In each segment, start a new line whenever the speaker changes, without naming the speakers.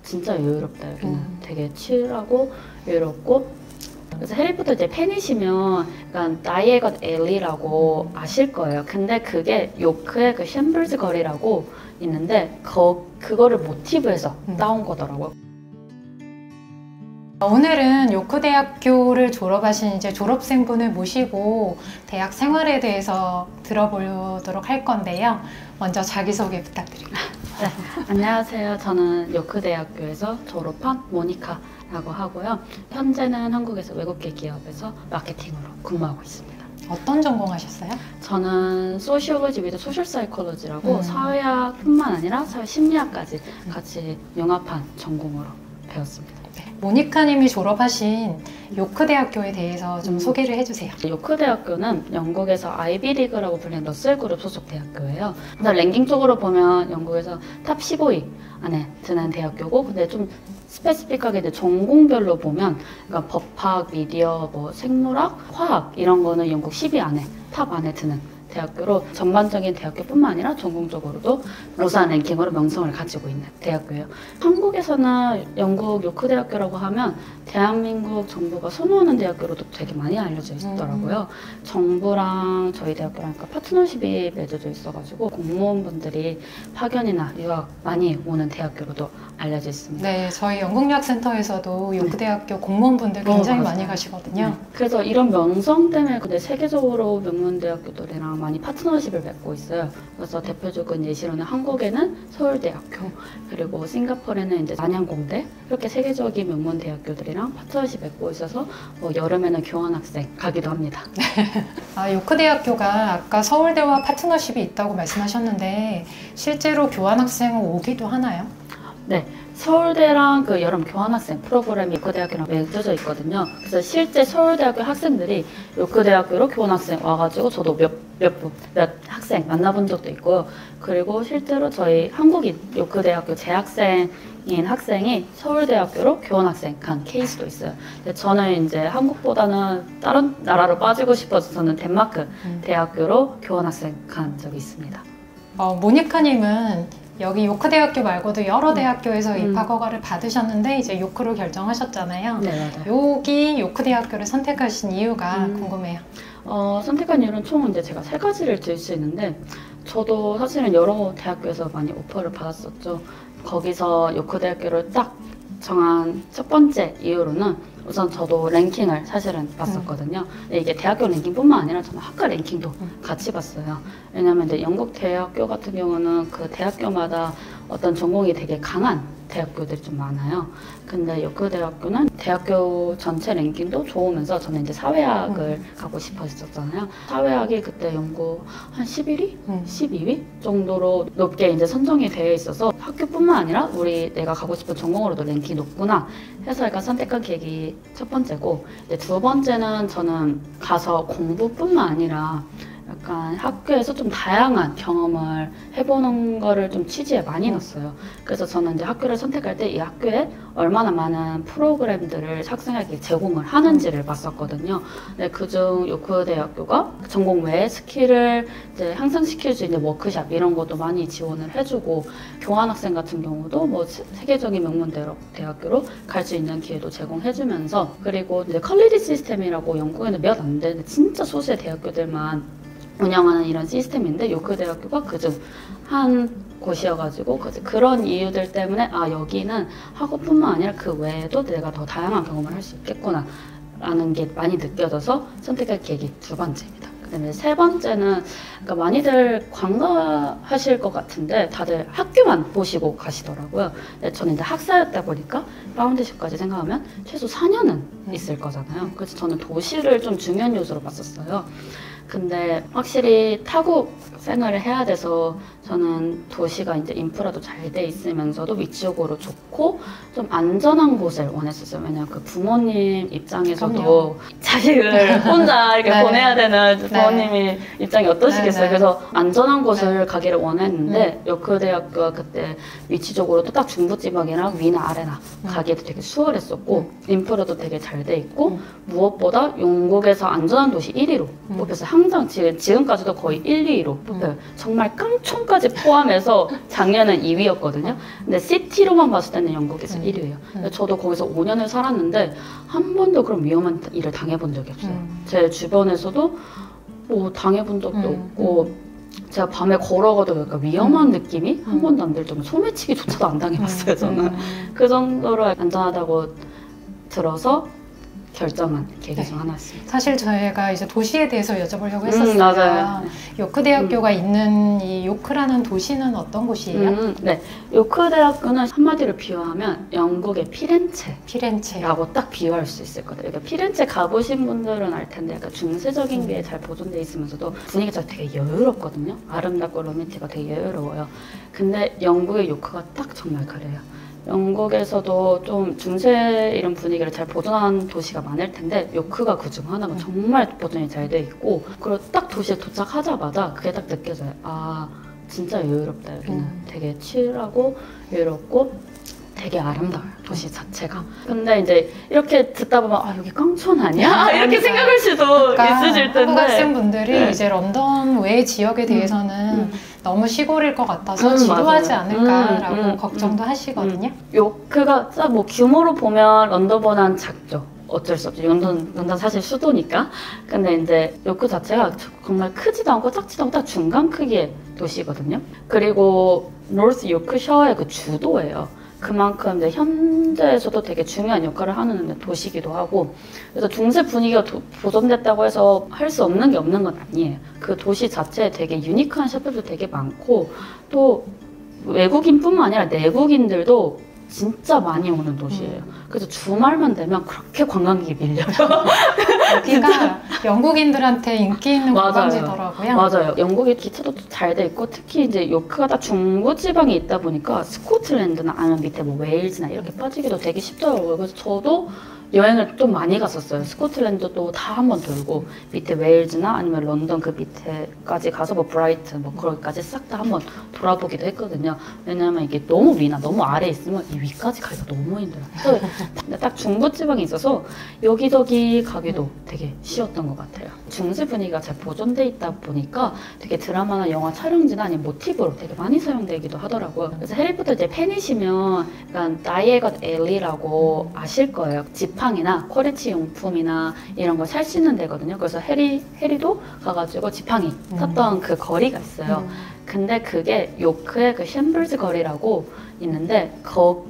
진짜 여유롭다. 여기는 되게 칠하고 여유롭고. 그래서 해리포터 이제 팬이시면 약간 다이애건 앨리라고 아실 거예요. 근데 그게 요크의 그 샘블즈 거리라고 있는데 그거를 모티브해서 따온 거더라고요.
오늘은 요크대학교를 졸업하신 이제 졸업생분을 모시고 대학 생활에 대해서 들어보도록 할 건데요. 먼저 자기소개 부탁드립니다.
네, 안녕하세요. 저는 요크대학교에서 졸업한 모니카라고 하고요. 현재는 한국에서 외국계 기업에서 마케팅으로 근무하고 있습니다.
어떤 전공하셨어요?
저는 소시올로지 위드 소셜 사이콜로지라고 사회학뿐만 아니라 사회 심리학까지 같이 융합한 전공으로 배웠습니다.
네, 모니카님이 졸업하신 요크대학교에 대해서 좀 소개를 해주세요.
요크대학교는 영국에서 아이비리그라고 불리는 러셀그룹 소속 대학교예요. 그래서 랭킹적으로 보면 영국에서 탑 15위 안에 드는 대학교고, 근데 좀 스페시픽하게 이제 전공별로 보면 그러니까 법학, 미디어, 뭐 생물학, 화학 이런 거는 영국 10위 안에 탑 안에 드는 대학교로 전반적인 대학교뿐만 아니라 전공적으로도 우수한 랭킹으로 명성을 가지고 있는 대학교예요. 한국에서는 영국 요크대학교라고 하면 대한민국 정부가 선호하는 대학교로도 되게 많이 알려져 있더라고요. 정부랑 저희 대학교랑 파트너십이 맺어져 있어가지고 공무원분들이 파견이나 유학 많이 오는 대학교로도 알려져 있습니다.
네, 저희 영국유학센터에서도 요크대학교 공무원분들 굉장히 많이 가시거든요.
네. 그래서 이런 명성 때문에 근데 세계적으로 명문대학교들이랑 많이 파트너십을 맺고 있어요. 그래서 대표적인 예시로는 한국에는 서울대학교, 그리고 싱가포르에는 이제 안양공대, 이렇게 세계적인 명문대학교들이랑 파트너십 맺고 있어서 뭐 여름에는 교환학생 가기도 합니다.
아, 요크대학교가 아까 서울대와 파트너십이 있다고 말씀하셨는데 실제로 교환학생은 오기도 하나요?
네, 서울대랑 그 여름 교환학생 프로그램이 요크대학교랑 맺어져 있거든요. 그래서 실제 서울대학교 학생들이 요크대학교로 교환학생 와가지고 저도 몇 학생 만나본 적도 있고요. 그리고 실제로 저희 한국인 요크대학교 재학생인 학생이 서울대학교로 교환학생 간 케이스도 있어요. 근데 저는 이제 한국보다는 다른 나라로 빠지고 싶어서 저는 덴마크 대학교로 교환학생 간 적이 있습니다.
모니카님은 여기 요크대학교 말고도 여러 대학교에서 입학 허가를 받으셨는데 이제 요크로 결정하셨잖아요.
네, 맞아요.
여기 요크대학교를 선택하신 이유가 궁금해요.
선택한 이유는 총 이제 제가 3가지를 들 수 있는데, 저도 사실은 여러 대학교에서 많이 오퍼를 받았었죠. 거기서 요크대학교를 딱 정한 첫 번째 이유로는 우선 저도 랭킹을 사실은 봤었거든요. 근데 이게 대학교 랭킹뿐만 아니라 저는 학과 랭킹도 같이 봤어요. 왜냐면 이제 영국 대학교 같은 경우는 그 대학교마다 어떤 전공이 되게 강한 대학교들이 좀 많아요. 근데 요크대학교는 대학교 전체 랭킹도 좋으면서 저는 이제 사회학을 가고 싶어 했었잖아요. 사회학이 그때 영국 한 11위? 12위 정도로 높게 이제 선정이 되어 있어서 학교뿐만 아니라 내가 가고 싶은 전공으로도 랭킹이 높구나 해서 약간 선택한 계획이 첫 번째고, 이제 두 번째는 저는 가서 공부뿐만 아니라 약간 학교에서 좀 다양한 경험을 해보는 거를 좀 취지에 많이 넣었어요. 그래서 저는 이제 학교를 선택할 때 이 학교에 얼마나 많은 프로그램들을 학생에게 제공을 하는지를 봤었거든요. 근데 그중 요크대학교가 전공 외에 스킬을 이제 향상시킬 수 있는 워크샵 이런 것도 많이 지원을 해주고, 교환학생 같은 경우도 뭐 세계적인 명문대학교로 갈 수 있는 기회도 제공해주면서, 그리고 이제 컬리지 시스템이라고 영국에는 몇 안 되는 진짜 소수의 대학교들만 운영하는 이런 시스템인데 요크대학교가 그중 한 곳이어가지고 그런 이유들 때문에 여기는 학업뿐만 아니라 그 외에도 내가 더 다양한 경험을 할 수 있겠구나 라는 게 많이 느껴져서 선택할 계획이 두 번째입니다. 그다음에 세 번째는 그러니까 많이들 관광하실 것 같은데 다들 학교만 보시고 가시더라고요. 저는 이제 학사였다 보니까 파운데이션까지 생각하면 최소 4년은 있을 거잖아요. 그래서 저는 도시를 좀 중요한 요소로 봤었어요. 근데 확실히 타국 생활을 해야 돼서 저는 도시가 이제 인프라도 잘 돼 있으면서도 위치적으로 좋고 좀 안전한 곳을 원했었어요. 왜냐면 그 부모님 입장에서도
그럼요.
자식을 혼자 이렇게
네.
보내야 되는 부모님이 입장이 어떠시겠어요?
네.
그래서 안전한 곳을 가기를 원했는데 요크대학교가 그때 위치적으로도 딱 중부지방이랑 위나 아래나 가기에도 되게 수월했었고 인프라도 되게 잘 돼 있고 무엇보다 영국에서 안전한 도시 1위로 뽑혔어요. 항상 지금까지도 거의 1, 2위로 뽑혀요. 정말 깡총까지 포함해서 작년은 2위였거든요. 근데 시티로만 봤을 때는 영국에서 1위예요. 저도 거기서 5년을 살았는데 한 번도 그런 위험한 일을 당해본 적이 없어요. 제 주변에서도 뭐 당해본 적도 없고 제가 밤에 걸어가도 약간 위험한 느낌이 한 번도 안 들 정도, 소매치기조차도 안 당해봤어요, 저는. 그 정도로 안전하다고 들어서 결정한 계기 중 하나였습니다.
사실 저희가 이제 도시에 대해서 여쭤보려고 했었어요.
맞아요.
요크 대학교가 있는 이 요크라는 도시는 어떤 곳이에요?
네, 요크 대학교는 한마디로 비유하면 영국의
피렌체.
피렌체라고 딱 비유할 수 있을 것 같아요. 그러니까 피렌체 가보신 분들은 알 텐데 약간 중세적인 게 잘 보존돼 있으면서도 분위기가 되게 여유롭거든요. 아름답고 로맨틱하고 되게 여유로워요. 근데 영국의 요크가 딱 정말 그래요. 영국에서도 좀 중세 이런 분위기를 잘 보존한 도시가 많을 텐데 요크가 그 중 하나가 정말 보존이 잘 돼 있고, 그리고 딱 도시에 도착하자마자 그게 딱 느껴져요. 아, 진짜 여유롭다. 여기는 되게 칠하고 여유롭고 되게 아름다워요, 도시 자체가. 근데 이제 이렇게 듣다 보면 아, 여기 깡촌 아니야? 이렇게 생각할 수도 있으실 텐데,
한국 학생분들이
네.
이제 런던 외 지역에 대해서는 너무 시골일 것 같아서 지루하지
맞아요.
않을까라고 걱정도 하시거든요.
요크가 뭐 규모로 보면 런던보다는 작죠. 어쩔 수 없죠. 런던 사실 수도니까. 근데 이제 요크 자체가 정말 크지도 않고 작지도 않고 딱 중간 크기의 도시거든요. 그리고 노스 요크셔의 그 주도예요. 그만큼 이제 현재에서도 되게 중요한 역할을 하는 도시기도 하고, 그래서 중세 분위기가 보존됐다고 해서 할 수 없는 게 없는 건 아니에요. 그 도시 자체에 되게 유니크한 샵들도 되게 많고, 또 외국인뿐만 아니라 내국인들도 진짜 많이 오는 도시예요. 그래서 주말만 되면 그렇게 관광객이 밀려요.
여기가 영국인들한테 인기 있는
맞아요.
관광지더라고요.
맞아요. 영국이 기차도 잘 돼 있고, 특히 이제 요크가 다 중부 지방에 있다 보니까 스코틀랜드나 아니면 밑에 뭐 웨일즈나 이렇게 빠지기도 되게 쉽더라고요. 그래서 저도 여행을 좀 많이 갔었어요. 스코틀랜드도 다 한번 돌고, 밑에 웨일즈나 아니면 런던 그 밑에까지 가서 뭐 브라이튼 뭐 거기까지 싹 다 한번 돌아보기도 했거든요. 왜냐면 이게 너무 위나 너무 아래에 있으면 이 위까지 가기가 너무 힘들어요. 근데 딱 중부지방에 있어서 여기저기 가기도 되게 쉬웠던 것 같아요. 중세 분위기가 잘 보존돼 있다 보니까 되게 드라마나 영화 촬영지나 아니면 모티브로 되게 많이 사용되기도 하더라고요. 그래서 해리포터 이제 팬이시면 약간 다이애건 앨리라고 아실 거예요. 지팡이나 쿼리치 용품이나 이런 거 살 수 있는 데거든요. 그래서 해리도 가가지고 지팡이 샀던 그 거리가 있어요. 근데 그게 요크의 그 쉔블즈 거리라고 있는데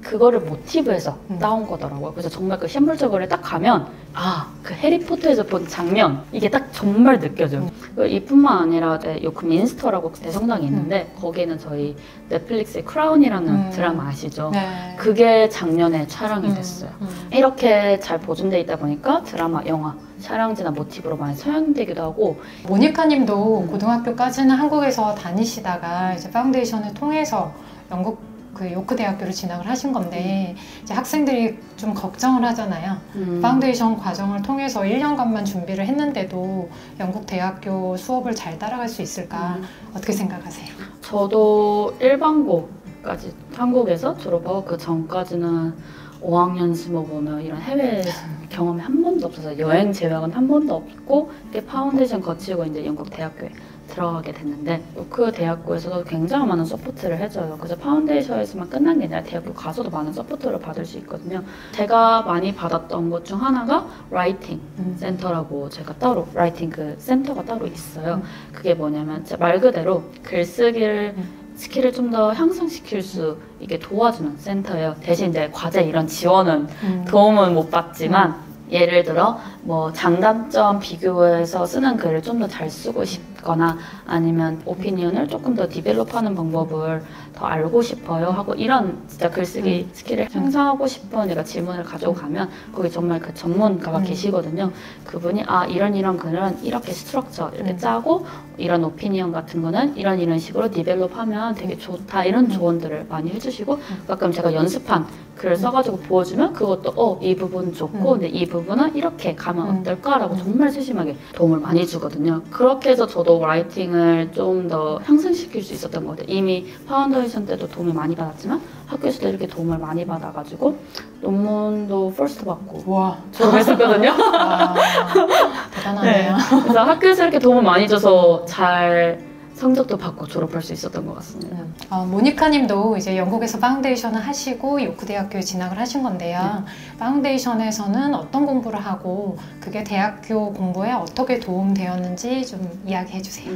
그거를 모티브해서 따온 거더라고요. 그래서 정말 그 쉔블즈 거리에 딱 가면 아, 그 해리포터에서 본 장면 이게 딱 정말 느껴져요. 이뿐만 아니라 요크 민스터라고 대성당이 있는데 거기에는 저희 넷플릭스의 크라운이라는 드라마 아시죠?
네.
그게 작년에 촬영이 됐어요. 이렇게 잘 보존돼 있다 보니까 드라마, 영화, 촬영지나 모티브로 많이 사용되기도 하고.
모니카 님도 고등학교까지는 한국에서 다니시다가 이제 파운데이션을 통해서 영국 그 요크 대학교를 진학을 하신 건데 이제 학생들이 좀 걱정을 하잖아요. 파운데이션 과정을 통해서 1년간만 준비를 했는데도 영국 대학교 수업을 잘 따라갈 수 있을까? 어떻게 생각하세요?
저도 일반고까지 한국에서 졸업하고 그 전까지는 5학년 스모보면 이런 해외 경험이 한 번도 없어서 여행 제외하고는 한 번도 없고 파운데이션 거치고 이제 영국 대학교에 들어가게 됐는데 요크 대학교에서도 굉장히 많은 서포트를 해줘요. 그래서 파운데이션에서만 끝난 게 아니라 대학교 가서도 많은 서포트를 받을 수 있거든요. 제가 많이 받았던 것 중 하나가 라이팅 센터라고 제가 따로 라이팅 그 센터가 따로 있어요. 그게 뭐냐면 말 그대로 글쓰기를 스킬을 좀 더 향상시킬 수 있게 도와주는 센터예요. 대신 이제 과제 이런 지원은 도움은 못 받지만 예를 들어 뭐 장단점 비교해서 쓰는 글을 좀 더 잘 쓰고 싶거나 아니면 오피니언을 조금 더 디벨롭하는 방법을 더 알고 싶어요 하고 이런 진짜 글쓰기 스킬을 향상하고 싶은 내가 질문을 가지고 가면 거기 정말 그 전문가가 계시거든요. 그분이 아 이런 글은 이렇게 스트럭처 이렇게 짜고 이런 오피니언 같은 거는 이런 식으로 디벨롭하면 되게 좋다 이런 조언들을 많이 해주시고 가끔 제가 연습한 글을 써가지고 보여주면 그것도 이 부분 좋고 근데 이 부분은 이렇게 가면 하면 어떨까라고 정말 세심하게 도움을 많이 주거든요. 그렇게 해서 저도 라이팅을 좀 더 향상시킬 수 있었던 것 같아요. 이미 파운데이션 때도 도움을 많이 받았지만 학교에서도 이렇게 도움을 많이 받아가지고 논문도 퍼스트 받고
와,
졸업했었거든요.
와, 대단하네요.
그래서 학교에서 이렇게 도움을 많이 줘서 잘 성적도 받고 졸업할 수 있었던 것 같습니다.
모니카님도 이제 영국에서 파운데이션을 하시고 요크 대학교에 진학을 하신 건데요. 파운데이션에서는 어떤 공부를 하고 그게 대학교 공부에 어떻게 도움되었는지 좀 이야기해 주세요.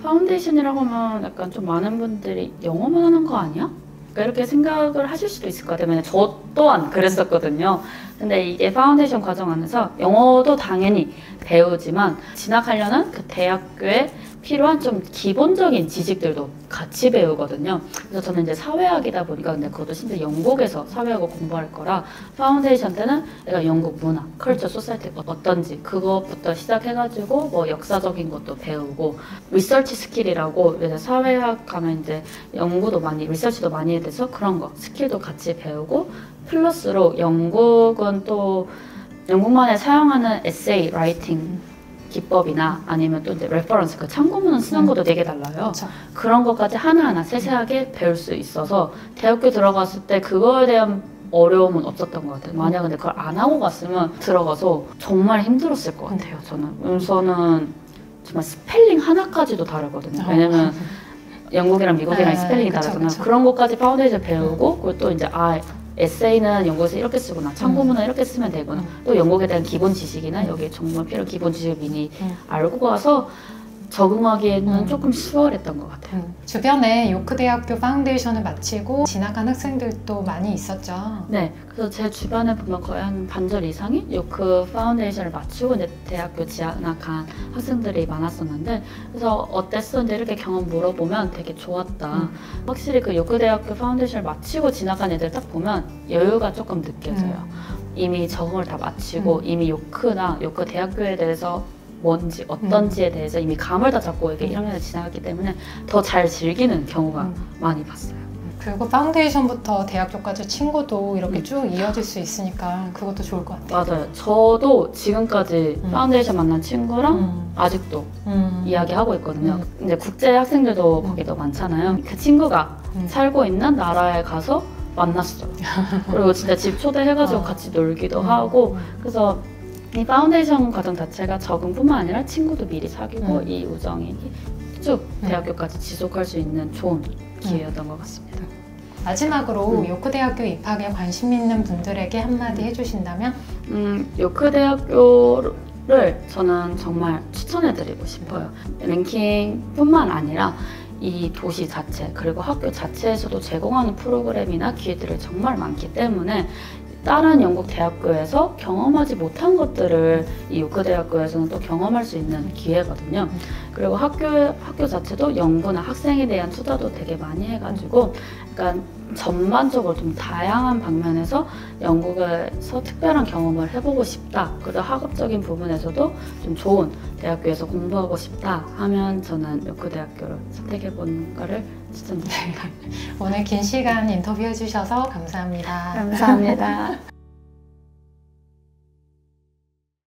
파운데이션이라고 하면 약간 좀 많은 분들이 영어만 하는 거 아니야? 그러니까 이렇게 생각을 하실 수도 있을 것 같아요. 저 또한 그랬었거든요. 근데 이게 파운데이션 과정 안에서 영어도 당연히 배우지만 진학하려는 그 대학교에 필요한 좀 기본적인 지식들도 같이 배우거든요. 그래서 저는 이제 사회학이다 보니까 근데 그것도 심지어 영국에서 사회학을 공부할 거라 파운데이션 때는 내가 영국 문화, 컬처, 소사이티 어떤지 그것부터 시작해가지고 뭐 역사적인 것도 배우고 리서치 스킬이라고 그래서 사회학 가면 이제 연구도 많이 리서치도 많이 해야 돼서 그런 거 스킬도 같이 배우고 플러스로 영국은 또 영국만에 사용하는 에세이 라이팅 기법이나 아니면 또 이제 레퍼런스 그 참고문헌 쓰는 것도 되게 달라요.
그렇죠.
그런 것까지 하나하나 세세하게 배울 수 있어서 대학교 들어갔을 때 그거에 대한 어려움은 없었던 것 같아요. 만약 근데 그걸 안 하고 갔으면 들어가서 정말 힘들었을 것 같아요. 저는 우선은 정말 스펠링 하나까지도 다르거든요. 왜냐면 영국이랑 미국이랑 스펠링이 다르잖아요.
그쵸.
그런 것까지 파운데이션 배우고 그리고 또 이제 에세이는 영국에서 이렇게 쓰구나, 참고문은 이렇게 쓰면 되구나, 또 영국에 대한 기본 지식이나 여기에 정말 필요한 기본 지식을 미리 알고 가서 적응하기에는 조금 수월했던 것 같아요.
주변에 요크 대학교 파운데이션을 마치고 진학한 학생들도 많이 있었죠.
네, 그래서 제 주변에 보면 거의 한 반절 이상이 요크 파운데이션을 마치고 이제 대학교 진학한 학생들이 많았었는데, 그래서 어땠어? 이제 이렇게 경험 물어보면 되게 좋았다. 확실히 그 요크 대학교 파운데이션을 마치고 진학한 애들 딱 보면 여유가 조금 느껴져요. 이미 적응을 다 마치고 이미 요크나 요크 대학교에 대해서 뭔지 어떤지에 대해서 이미 감을 다 잡고 이게 1학년에 지나갔기 때문에 더 잘 즐기는 경우가 많이 봤어요.
그리고 파운데이션부터 대학교까지 친구도 이렇게 쭉 이어질 수 있으니까 그것도 좋을 것 같아요.
맞아요. 저도 지금까지 파운데이션 만난 친구랑 아직도 이야기하고 있거든요. 이제 국제 학생들도 거기도 많잖아요. 그 친구가 살고 있는 나라에 가서 만났어요. 그리고 진짜 집 초대해가지고 같이 놀기도 하고, 그래서 이 파운데이션 과정 자체가 적응뿐만 아니라 친구도 미리 사귀고 이 우정이 쭉 대학교까지 지속할 수 있는 좋은 기회였던 것 같습니다.
마지막으로 요크 대학교 입학에 관심 있는 분들에게 한마디 해주신다면?
요크 대학교를 저는 정말 추천해드리고 싶어요. 랭킹뿐만 아니라 이 도시 자체 그리고 학교 자체에서도 제공하는 프로그램이나 기회들이 정말 많기 때문에 다른 영국 대학교에서 경험하지 못한 것들을 이 요크 대학교에서는 또 경험할 수 있는 기회거든요. 그리고 학교 자체도 연구나 학생에 대한 투자도 되게 많이 해가지고 약간 전반적으로 좀 다양한 방면에서 영국에서 특별한 경험을 해보고 싶다. 그리고 학업적인 부분에서도 좀 좋은 대학교에서 공부하고 싶다 하면 저는 요크 대학교를 선택해보는 거를 추천드립니다.
오늘 긴 시간 인터뷰해 주셔서 감사합니다.
감사합니다.